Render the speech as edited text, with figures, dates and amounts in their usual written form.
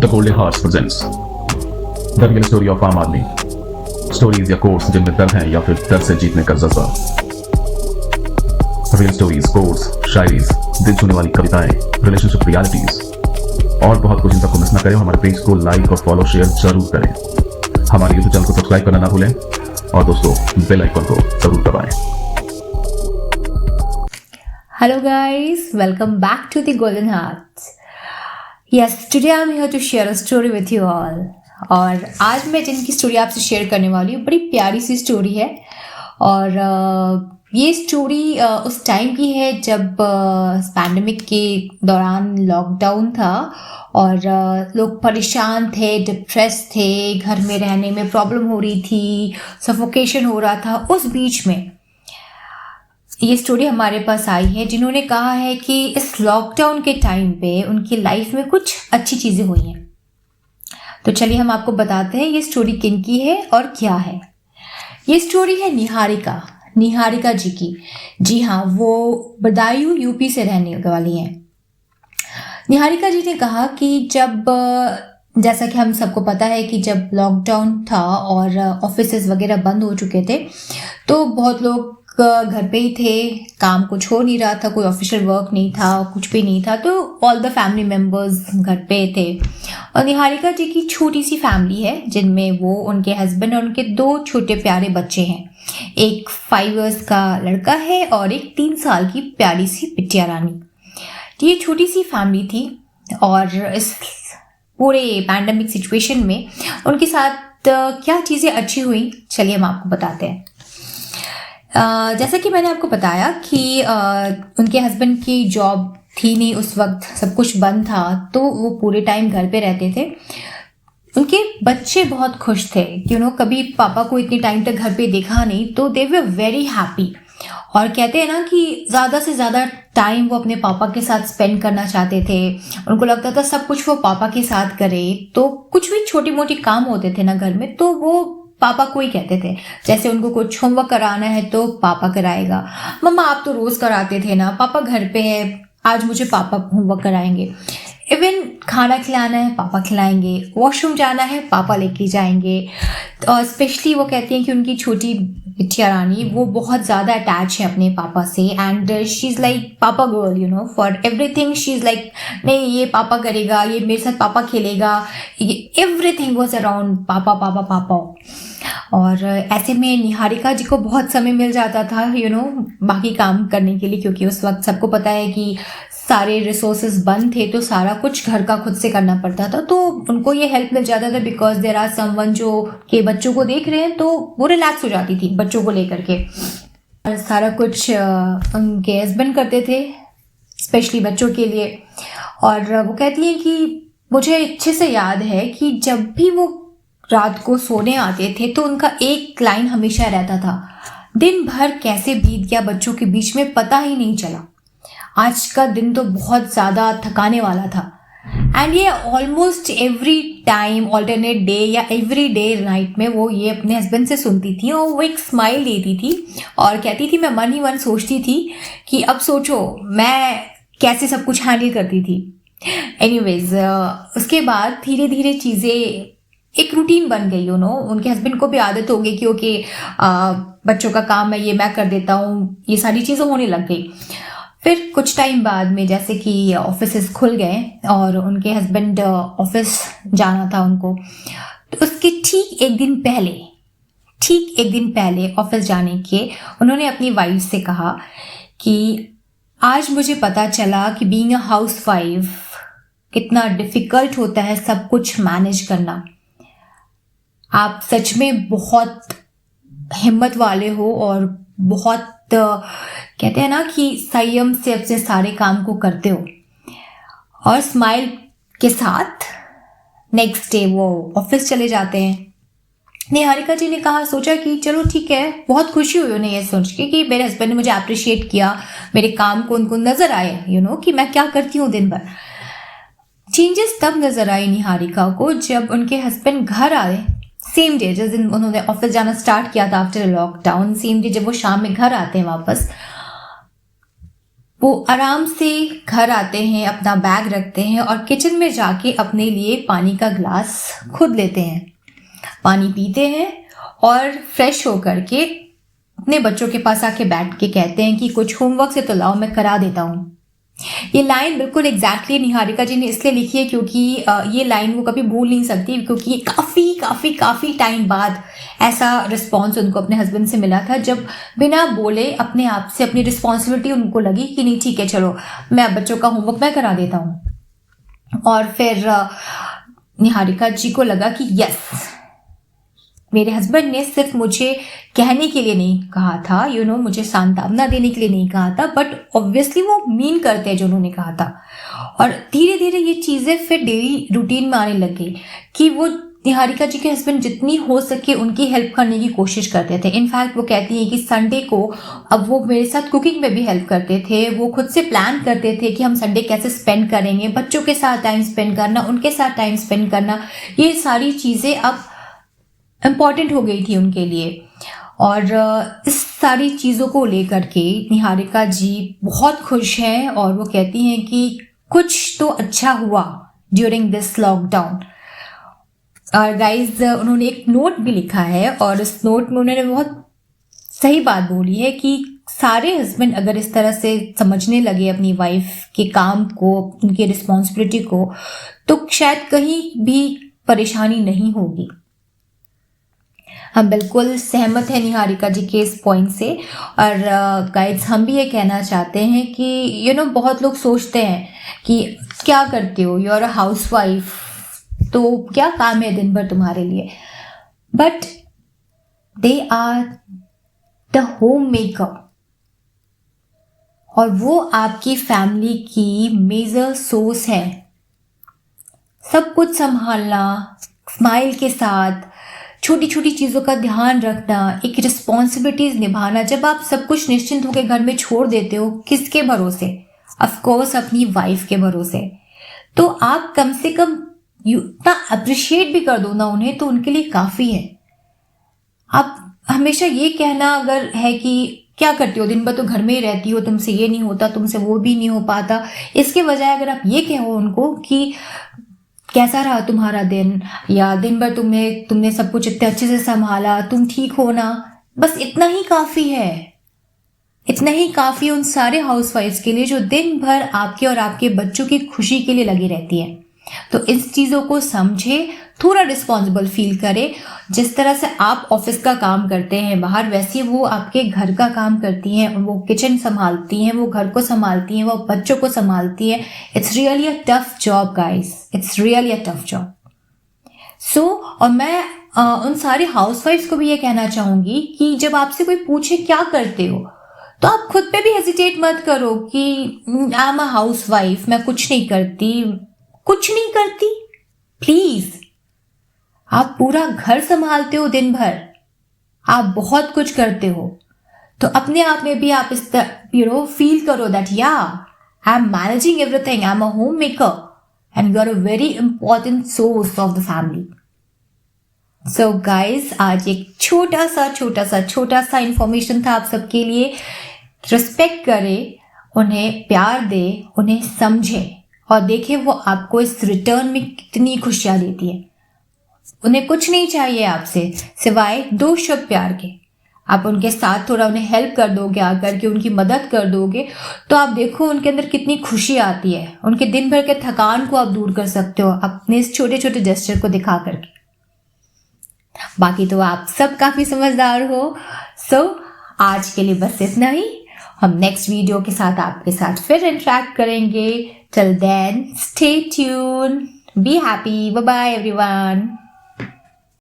The Golden Hearts presents The Real Story of आम आदमी। Stories या कोर्स जिनमें दर्द है या फिर दर्द से जीतने का जज्बा। रियल स्टोरीज, कोर्स, शायरीज, दिल छूने वाली कविताएं, रिलेशनशिप रियलिटीज और बहुत कुछ। इन सबको मिस ना करें। हमारे पेज को लाइक और फॉलो शेयर जरूर करें। हमारे यूट्यूब चैनल को सब्सक्राइब करना ना भूलें और दोस्तों बेल आइकन को जरूर दबाएं। Hello guys, welcome back to the Golden Hearts. Yes, today I'm here to share a story with you all. और आज मैं जिनकी स्टोरी आपसे शेयर करने वाली हूँ बड़ी प्यारी सी स्टोरी है। और ये स्टोरी उस टाइम की है जब पैंडेमिक के दौरान लॉकडाउन था और लोग परेशान थे, डिप्रेस थे, घर में रहने में प्रॉब्लम हो रही थी, सफोकेशन हो रहा था। उस बीच में ये स्टोरी हमारे पास आई है जिन्होंने कहा है कि इस लॉकडाउन के टाइम पे उनकी लाइफ में कुछ अच्छी चीज़ें हुई हैं। तो चलिए हम आपको बताते हैं ये स्टोरी किनकी है और क्या है। ये स्टोरी है निहारिका जी की। जी हाँ, वो बदायूं यूपी से रहने वाली हैं। निहारिका जी ने कहा कि जैसा कि हम सबको पता है कि जब लॉकडाउन था और ऑफिसेज वगैरह बंद हो चुके थे तो बहुत लोग घर पे ही थे, काम कुछ हो नहीं रहा था, कोई ऑफिशियल वर्क नहीं था, कुछ भी नहीं था, तो ऑल द फैमिली मेम्बर्स घर पे थे। और निहारिका जी की छोटी सी फैमिली है जिनमें वो, उनके हस्बैंड और उनके 2 छोटे प्यारे बच्चे हैं। एक 5 इयर्स का लड़का है और एक 3 साल की प्यारी सी बिटिया रानी। ये छोटी सी फैमिली थी और इस पूरे पैंडेमिक सिचुएशन में उनके साथ क्या चीज़ें अच्छी हुई, चलिए हम आपको बताते हैं। जैसा कि मैंने आपको बताया कि उनके हस्बैंड की जॉब थी नहीं उस वक्त, सब कुछ बंद था, तो वो पूरे टाइम घर पे रहते थे। उनके बच्चे बहुत खुश थे कि कभी पापा को इतने टाइम तक घर पे देखा नहीं, तो दे वर वेरी हैप्पी। और कहते हैं ना कि ज़्यादा से ज़्यादा टाइम वो अपने पापा के साथ स्पेंड करना चाहते थे। उनको लगता था सब कुछ वो पापा के साथ करे, तो कुछ भी छोटी मोटी काम होते थे ना घर में तो वो पापा को ही कहते थे। जैसे उनको कुछ होमवर्क कराना है तो पापा कराएगा, मम्मा आप तो रोज कराते थे ना, पापा घर पे है, आज मुझे पापा होमवर्क कराएंगे। इवन खाना खिलाना है पापा खिलाएंगे, वॉशरूम जाना है पापा लेके जाएंगे। और स्पेशली वो कहती हैं कि उनकी छोटी बिटिया रानी वो बहुत ज़्यादा अटैच है अपने पापा से एंड शी इज़ लाइक पापा girl, for everything she is like नहीं ये पापा करेगा, ये मेरे साथ पापा खेलेगा, एवरीथिंग वॉज अराउंड पापा पापा पापा। और ऐसे में निहारिका जी को बहुत समय मिल जाता था बाकी काम करने के लिए, क्योंकि उस वक्त सबको पता है कि सारे रिसोर्सेज बंद थे तो सारा कुछ घर का खुद से करना पड़ता था। तो उनको ये हेल्प मिल जाता था बिकॉज देयर आर समवन जो के बच्चों को देख रहे हैं, तो वो रिलैक्स हो जाती थी बच्चों को लेकर के। और सारा कुछ उनके हस्बैंड करते थे स्पेशली बच्चों के लिए। और वो कहती हैं कि मुझे अच्छे से याद है कि जब भी वो रात को सोने आते थे तो उनका एक लाइन हमेशा रहता था, दिन भर कैसे बीत गया बच्चों के बीच में पता ही नहीं चला, आज का दिन तो बहुत ज़्यादा थकाने वाला था। एंड ये almost every time alternate day या एवरी डे नाइट में वो ये अपने हस्बैंड से सुनती थी और वो एक स्माइल देती थी और कहती थी, मैं मन ही मन सोचती थी कि अब सोचो मैं कैसे सब कुछ हैंडल करती थी। एनीवेज उसके बाद धीरे धीरे चीज़ें एक रूटीन बन गई। उनके हस्बैंड को भी आदत हो गई कि ओके बच्चों का काम है ये मैं कर देता हूँ, ये सारी चीज़ें होने लग गई। फिर कुछ टाइम बाद में जैसे कि ऑफिसेस खुल गए और उनके हस्बैंड ऑफिस जाना था उनको, तो उसके ठीक एक दिन पहले ऑफिस जाने के उन्होंने अपनी वाइफ से कहा कि आज मुझे पता चला कि बीइंग अ हाउसवाइफ कितना डिफिकल्ट होता है सब कुछ मैनेज करना। आप सच में बहुत हिम्मत वाले हो और बहुत कहते हैं ना कि संयम से अपने सारे काम को करते हो। और स्माइल के साथ नेक्स्ट डे वो ऑफिस चले जाते हैं। निहारिका जी ने सोचा कि चलो ठीक है, बहुत खुशी हुई उन्हें ये सोच के कि मेरे हस्बैंड ने मुझे अप्रिशिएट किया, मेरे काम को उनको नजर आए कि मैं क्या करती हूँ दिन भर। चेंजेस तब नजर आई निहारिका को जब उनके हस्बैंड घर आए सेम डे, जिस दिन उन्होंने ऑफिस जाना स्टार्ट किया था आफ्टर लॉकडाउन, सेम डे जब वो शाम में घर आते हैं वापस, वो आराम से घर आते हैं, अपना बैग रखते हैं और किचन में जाके अपने लिए पानी का ग्लास खुद लेते हैं, पानी पीते हैं और फ्रेश होकर के अपने बच्चों के पास आके बैठ के कहते हैं कि कुछ होमवर्क से तो लाओ, मैं करा देता हूँ। ये लाइन बिल्कुल एग्जैक्टली निहारिका जी ने इसलिए लिखी है क्योंकि ये लाइन वो कभी भूल नहीं सकती, क्योंकि ये काफ़ी काफ़ी काफ़ी टाइम बाद ऐसा रिस्पॉन्स उनको अपने हस्बैंड से मिला था, जब बिना बोले अपने आप से अपनी रिस्पॉन्सिबिलिटी उनको लगी कि नहीं ठीक है चलो मैं बच्चों का होमवर्क मैं करा देता हूँ। और फिर निहारिका जी को लगा कि यस, मेरे हस्बैंड ने सिर्फ मुझे कहने के लिए नहीं कहा था, मुझे सांत्वना देने के लिए नहीं कहा था, बट ऑब्वियसली वो मीन करते हैं जो उन्होंने कहा था। और धीरे धीरे ये चीज़ें फिर डेली रूटीन में आने लग गई कि वो निहारिका जी के हस्बैंड जितनी हो सके उनकी हेल्प करने की कोशिश करते थे। इनफैक्ट वो कहती हैं कि संडे को अब वो मेरे साथ कुकिंग में भी हेल्प करते थे, वो खुद से प्लान करते थे कि हम संडे कैसे स्पेंड करेंगे, बच्चों के साथ टाइम स्पेंड करना, उनके साथ टाइम स्पेंड करना, ये सारी चीज़ें अब इम्पॉर्टेंट हो गई थी उनके लिए। और इस सारी चीज़ों को लेकर के निहारिका जी बहुत खुश हैं और वो कहती हैं कि कुछ तो अच्छा हुआ ड्यूरिंग दिस लॉकडाउन। और गाइज उन्होंने एक नोट भी लिखा है और इस नोट में उन्होंने बहुत सही बात बोली है कि सारे हस्बैंड अगर इस तरह से समझने लगे अपनी वाइफ के काम को, उनकी रिस्पॉन्सिबिलिटी को, तो शायद कहीं भी परेशानी नहीं होगी। हम बिल्कुल सहमत हैं निहारिका जी के इस पॉइंट से। और गाइड्स हम भी ये कहना चाहते हैं कि बहुत लोग सोचते हैं कि क्या करते हो, you are a housewife, तो क्या काम है दिन भर तुम्हारे लिए, but they are the homemaker और वो आपकी फैमिली की मेजर सोर्स है। सब कुछ संभालना, स्माइल के साथ छोटी छोटी चीज़ों का ध्यान रखना, एक रिस्पॉन्सिबिलिटीज निभाना, जब आप सब कुछ निश्चिंत होकर घर में छोड़ देते हो, किसके भरोसे? ऑफ कोर्स अपनी वाइफ के भरोसे। तो आप कम से कम इतना अप्रिशिएट भी कर दो ना उन्हें, तो उनके लिए काफ़ी है। आप हमेशा ये कहना अगर है कि क्या करती हो दिन भर, तो घर में ही रहती हो, तुमसे ये नहीं होता, तुमसे वो भी नहीं हो पाता, इसके बजाय अगर आप ये कहो उनको कि कैसा रहा तुम्हारा दिन, या दिन भर तुमने सब कुछ इतने अच्छे से संभाला, तुम ठीक हो ना, बस इतना ही काफ़ी है। इतना ही काफ़ी उन सारे हाउसवाइफ्स के लिए जो दिन भर आपके और आपके बच्चों की खुशी के लिए लगी रहती है। तो इस चीज़ों को समझे, थोड़ा रिस्पॉन्सिबल फील करे। जिस तरह से आप ऑफिस का काम करते हैं बाहर, वैसे वो आपके घर का काम करती हैं, वो किचन संभालती हैं, वो घर को संभालती हैं, वो बच्चों को संभालती हैं। It's really a tough job guys, it's really a tough job. So और मैं उन सारे हाउसवाइफ्स को भी ये कहना चाहूँगी कि जब आपसे कोई पूछे क्या करते हो, तो आप खुद पे भी हेजिटेट मत करो कि आई एम अ हाउस वाइफ, मैं कुछ नहीं करती। प्लीज, आप पूरा घर संभालते हो दिन भर, आप बहुत कुछ करते हो, तो अपने आप में भी आप इस फील करो दैट या I am managing everything, I am a homemaker and you are a very important source of the family. So guys, आज एक छोटा सा इंफॉर्मेशन था आप सबके लिए। रिस्पेक्ट करें, उन्हें प्यार दे, उन्हें समझे और देखें वो आपको इस रिटर्न में कितनी खुशियाँ देती है। उन्हें कुछ नहीं चाहिए आपसे सिवाय 2 शब्द प्यार के। आप उनके साथ थोड़ा उन्हें हेल्प कर दोगे, आकर के उनकी मदद कर दोगे, तो आप देखो उनके अंदर कितनी खुशी आती है। उनके दिन भर के थकान को आप दूर कर सकते हो अपने इस छोटे छोटे जेस्चर को दिखा करके। बाकी तो आप सब काफ़ी समझदार हो। सो आज के लिए बस इतना ही। हम नेक्स्ट वीडियो के साथ आपके साथ फिर इंटरेक्ट करेंगे। Till then stay tune, be happy, bye bye everyone.